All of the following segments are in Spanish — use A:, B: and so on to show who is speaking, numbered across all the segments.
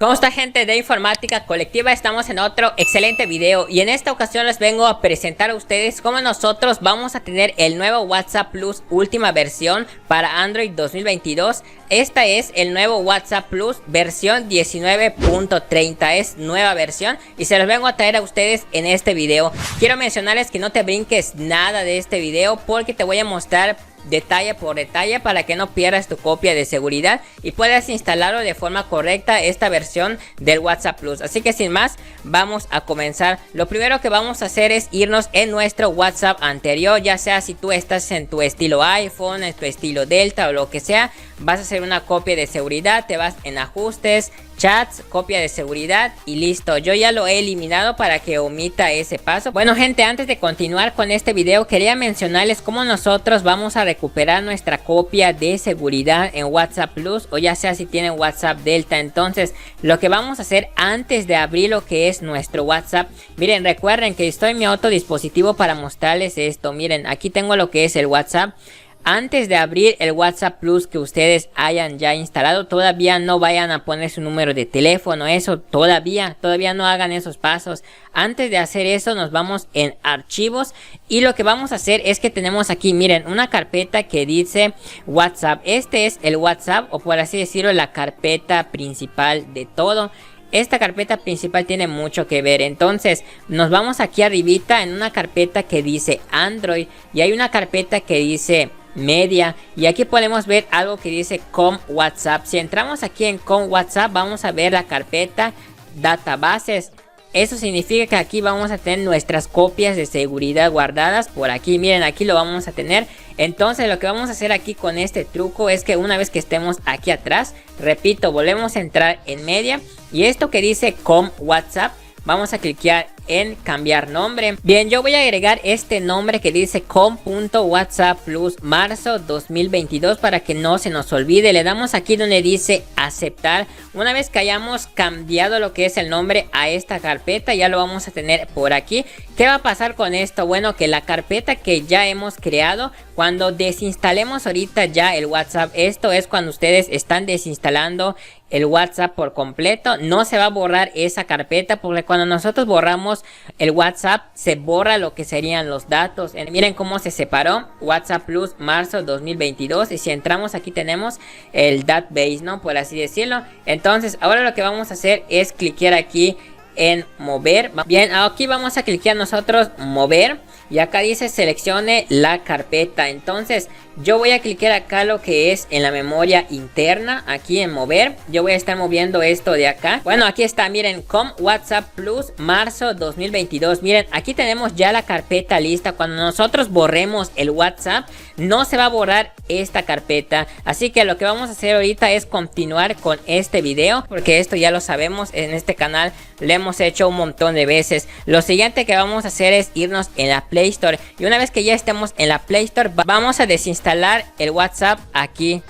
A: ¿Cómo está, gente de Informática Colectiva? Estamos en otro excelente video y en esta ocasión les vengo a presentar a ustedes cómo nosotros vamos a tener el nuevo WhatsApp Plus última versión para Android 2022. Esta es el nuevo WhatsApp Plus versión 19.30, es nueva versión y se los vengo a traer a ustedes en este video. Quiero mencionarles que no te brinques nada de este video porque te voy a mostrar detalle por detalle para que no pierdas tu copia de seguridad y puedas instalarlo de forma correcta esta versión del WhatsApp Plus. Así que sin más, vamos a comenzar. Lo primero que vamos a hacer es irnos en nuestro WhatsApp anterior, ya sea si tú estás en tu estilo iPhone, en tu estilo Delta o lo que sea. Vas a hacer una copia de seguridad, te vas en ajustes, chats, copia de seguridad y listo. Yo ya lo he eliminado para que omita ese paso. Bueno, gente, antes de continuar con este video quería mencionarles cómo nosotros vamos a recuperar nuestra copia de seguridad en WhatsApp Plus, o ya sea si tienen WhatsApp Delta. Entonces lo que vamos a hacer antes de abrir lo que es nuestro WhatsApp, miren, recuerden que estoy en mi otro dispositivo para mostrarles esto. Miren, aquí tengo lo que es el WhatsApp. Antes de abrir el WhatsApp Plus que ustedes hayan ya instalado, todavía no vayan a poner su número de teléfono, eso todavía no hagan esos pasos. Antes de hacer eso nos vamos en archivos y lo que vamos a hacer es que tenemos aquí, miren, una carpeta que dice WhatsApp. Este es el WhatsApp, o por así decirlo, la carpeta principal de todo. Esta carpeta principal tiene mucho que ver, entonces nos vamos aquí arribita en una carpeta que dice Android y hay una carpeta que dice Media y aquí podemos ver algo que dice Com WhatsApp. Si entramos aquí en Com WhatsApp vamos a ver la carpeta Databases. Eso significa que aquí vamos a tener nuestras copias de seguridad guardadas por aquí. Miren, aquí lo vamos a tener. Entonces lo que vamos a hacer aquí con este truco es que una vez que estemos aquí atrás, repito, volvemos a entrar en Media y esto que dice Com WhatsApp, vamos a cliquear en cambiar nombre. Bien, yo voy a agregar este nombre que dice com.whatsapp plus marzo 2022 para que no se nos olvide. Le damos aquí donde dice aceptar. Una vez que hayamos cambiado lo que es el nombre a esta carpeta, ya lo vamos a tener por aquí. ¿Qué va a pasar con esto? Bueno, que la carpeta que ya hemos creado, cuando desinstalemos ahorita ya el WhatsApp, esto es cuando ustedes están desinstalando el WhatsApp por completo, no se va a borrar esa carpeta, porque cuando nosotros borramos el WhatsApp se borra lo que serían los datos. Miren cómo se separó WhatsApp Plus marzo 2022 y si entramos aquí tenemos el database, ¿no? Por así decirlo. Entonces ahora lo que vamos a hacer es cliquear aquí en mover. Bien, aquí vamos a cliquear nosotros mover y acá dice seleccione la carpeta. Entonces yo voy a cliquear acá lo que es en la memoria interna, aquí en mover. Yo voy a estar moviendo esto de acá. Bueno, aquí está, miren, Com WhatsApp Plus marzo 2022. Miren, aquí tenemos ya la carpeta lista. Cuando nosotros borremos el WhatsApp no se va a borrar esta carpeta. Así que lo que vamos a hacer ahorita es continuar con este video, porque esto ya lo sabemos, en este canal lo hemos hecho un montón de veces. Lo siguiente que vamos a hacer es irnos en la Play Store y una vez que ya estemos en la Play Store vamos a desinstalar el WhatsApp aquí,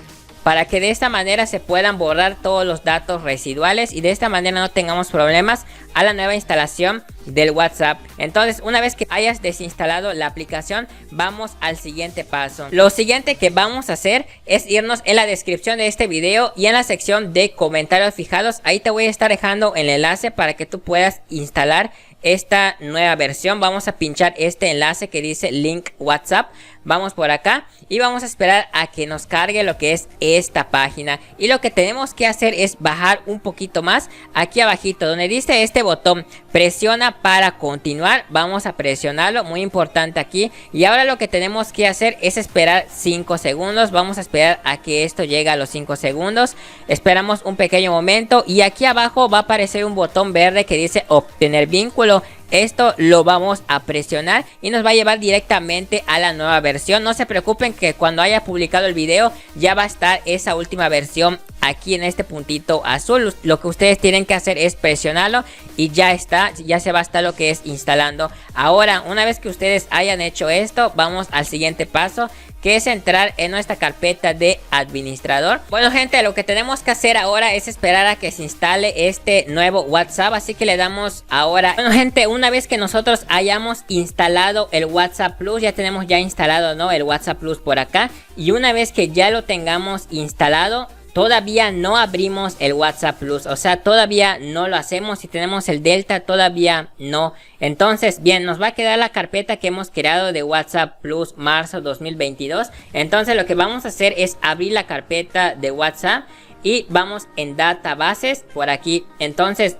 A: para que de esta manera se puedan borrar todos los datos residuales y de esta manera no tengamos problemas a la nueva instalación del WhatsApp. Entonces una vez que hayas desinstalado la aplicación vamos al siguiente paso. Lo siguiente que vamos a hacer es irnos en la descripción de este video y en la sección de comentarios fijados. Ahí te voy a estar dejando el enlace para que tú puedas instalar esta nueva versión. Vamos a pinchar este enlace que dice link WhatsApp. Vamos por acá y vamos a esperar a que nos cargue lo que es esta página. Y lo que tenemos que hacer es bajar un poquito más. Aquí abajito donde dice este botón, presiona para continuar. Vamos a presionarlo, muy importante aquí. Y ahora lo que tenemos que hacer es esperar 5 segundos. Vamos a esperar a que esto llegue a los 5 segundos. Esperamos un pequeño momento y aquí abajo va a aparecer un botón verde que dice obtener vínculo. Esto lo vamos a presionar y nos va a llevar directamente a la nueva versión. No se preocupen que cuando haya publicado el video ya va a estar esa última versión aquí en este puntito azul. Lo que ustedes tienen que hacer es presionarlo y ya está, ya se va a estar lo que es instalando. Ahora, una vez que ustedes hayan hecho esto, vamos al siguiente paso, que es entrar en nuestra carpeta de administrador. Bueno, gente, lo que tenemos que hacer ahora es esperar a que se instale este nuevo WhatsApp, así que le damos ahora. Bueno, gente, una vez que nosotros hayamos instalado el WhatsApp Plus, ya tenemos ya instalado, ¿no?, el WhatsApp Plus por acá, y una vez que ya lo tengamos instalado, todavía no abrimos el WhatsApp Plus, o sea, todavía no lo hacemos. Si tenemos el Delta, todavía no. Entonces, bien, nos va a quedar la carpeta que hemos creado de WhatsApp Plus marzo 2022. Entonces, lo que vamos a hacer es abrir la carpeta de WhatsApp y vamos en databases por aquí. Entonces,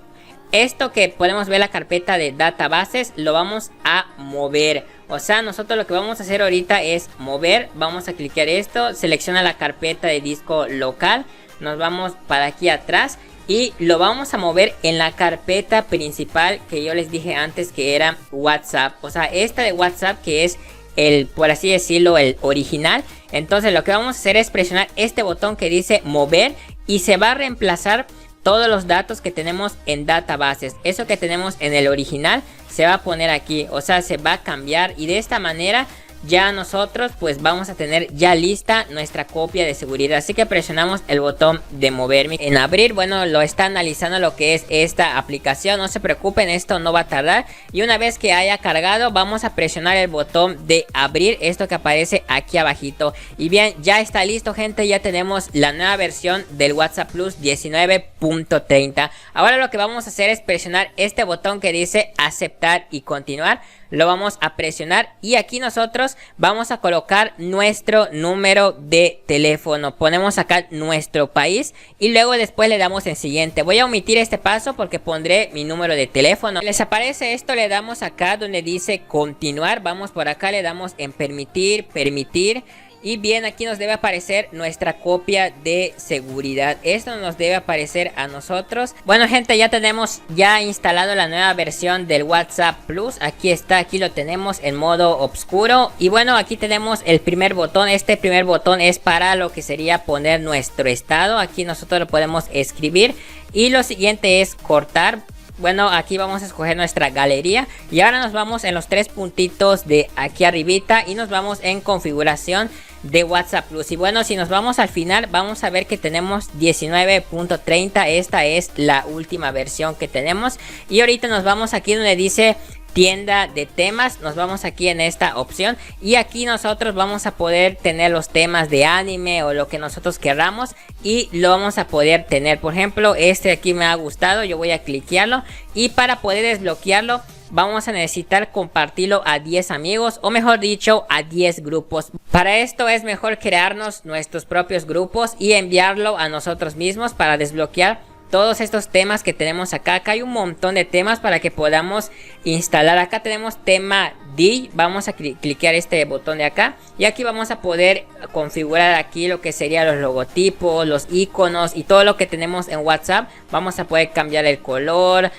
A: esto que podemos ver, la carpeta de databases, lo vamos a mover. O sea, nosotros lo que vamos a hacer ahorita es mover. Vamos a clicar esto, selecciona la carpeta de disco local, nos vamos para aquí atrás y lo vamos a mover en la carpeta principal que yo les dije antes que era WhatsApp. O sea, esta de WhatsApp que es el, por así decirlo, el original. Entonces lo que vamos a hacer es presionar este botón que dice mover y se va a reemplazar todos los datos que tenemos en databases. Eso que tenemos en el original se va a poner aquí, o sea, se va a cambiar y de esta manera ya nosotros pues vamos a tener ya lista nuestra copia de seguridad. Así que presionamos el botón de moverme. En abrir, bueno, lo está analizando lo que es esta aplicación, no se preocupen, esto no va a tardar. Y una vez que haya cargado, vamos a presionar el botón de abrir, esto que aparece aquí abajito. Y bien, ya está listo, gente, ya tenemos la nueva versión del WhatsApp Plus 19.30. Ahora lo que vamos a hacer es presionar este botón que dice aceptar y continuar. Lo vamos a presionar y aquí nosotros vamos a colocar nuestro número de teléfono. Ponemos acá nuestro país y luego después le damos en siguiente. Voy a omitir este paso porque pondré mi número de teléfono. Les aparece esto, le damos acá donde dice continuar. Vamos por acá, le damos en permitir. Y bien, aquí nos debe aparecer nuestra copia de seguridad. Esto nos debe aparecer a nosotros. Bueno, gente, ya tenemos ya instalado la nueva versión del WhatsApp Plus. Aquí está, aquí lo tenemos en modo oscuro. Y bueno, aquí tenemos el primer botón. Este primer botón es para lo que sería poner nuestro estado. Aquí nosotros lo podemos escribir. Y lo siguiente es cortar. Bueno, aquí vamos a escoger nuestra galería y ahora nos vamos en los tres puntitos de aquí arribita y nos vamos en configuración de WhatsApp Plus. Y bueno, si nos vamos al final, vamos a ver que tenemos 19.30. Esta es la última versión que tenemos. Y ahorita nos vamos aquí donde dice tienda de temas, nos vamos aquí en esta opción y aquí nosotros vamos a poder tener los temas de anime o lo que nosotros queramos y lo vamos a poder tener. Por ejemplo, este aquí me ha gustado, yo voy a cliquearlo y para poder desbloquearlo vamos a necesitar compartirlo a 10 amigos o mejor dicho a 10 grupos. Para esto es mejor crearnos nuestros propios grupos y enviarlo a nosotros mismos para desbloquear todos estos temas que tenemos acá. Acá hay un montón de temas para que podamos instalar. Acá tenemos tema D. Vamos a cliquear este botón de acá. Y aquí vamos a poder configurar aquí lo que serían los logotipos, los iconos y todo lo que tenemos en WhatsApp. Vamos a poder cambiar el color.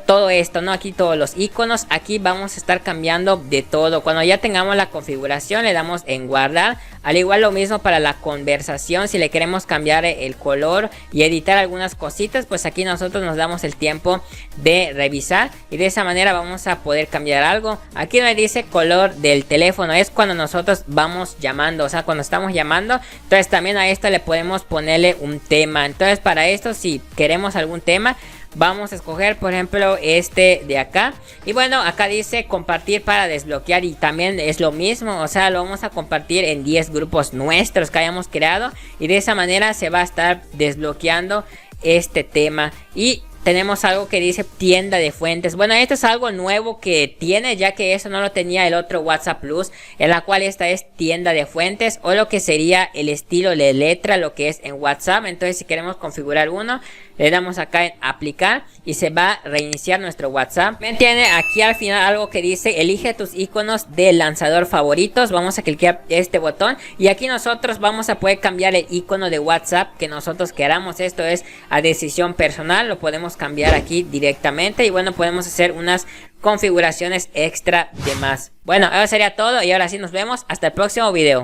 A: Todo esto, ¿no? Aquí todos los iconos. Aquí vamos a estar cambiando de todo. Cuando ya tengamos la configuración le damos en guardar. Al igual lo mismo para la conversación. Si le queremos cambiar el color y editar algunas cositas, pues aquí nosotros nos damos el tiempo de revisar. Y de esa manera vamos a poder cambiar algo. Aquí donde dice color del teléfono es cuando nosotros vamos llamando. O sea, cuando estamos llamando. Entonces también a esto le podemos ponerle un tema. Entonces para esto, si queremos algún tema, vamos a escoger por ejemplo este de acá. Y bueno, acá dice compartir para desbloquear y también es lo mismo. O sea, lo vamos a compartir en 10 grupos nuestros que hayamos creado. Y de esa manera se va a estar desbloqueando este tema. Y tenemos algo que dice tienda de fuentes. Bueno, esto es algo nuevo que tiene, ya que eso no lo tenía el otro WhatsApp Plus, en la cual esta es tienda de fuentes o lo que sería el estilo de letra, lo que es en WhatsApp. Entonces si queremos configurar uno, le damos acá en aplicar y se va a reiniciar nuestro WhatsApp. También tiene aquí al final algo que dice elige tus iconos de lanzador favoritos. Vamos a clicar este botón y aquí nosotros vamos a poder cambiar el icono de WhatsApp que nosotros queramos. Esto es a decisión personal, lo podemos cambiar aquí directamente y bueno, podemos hacer unas configuraciones extra de más. Bueno, eso sería todo y ahora sí nos vemos hasta el próximo video.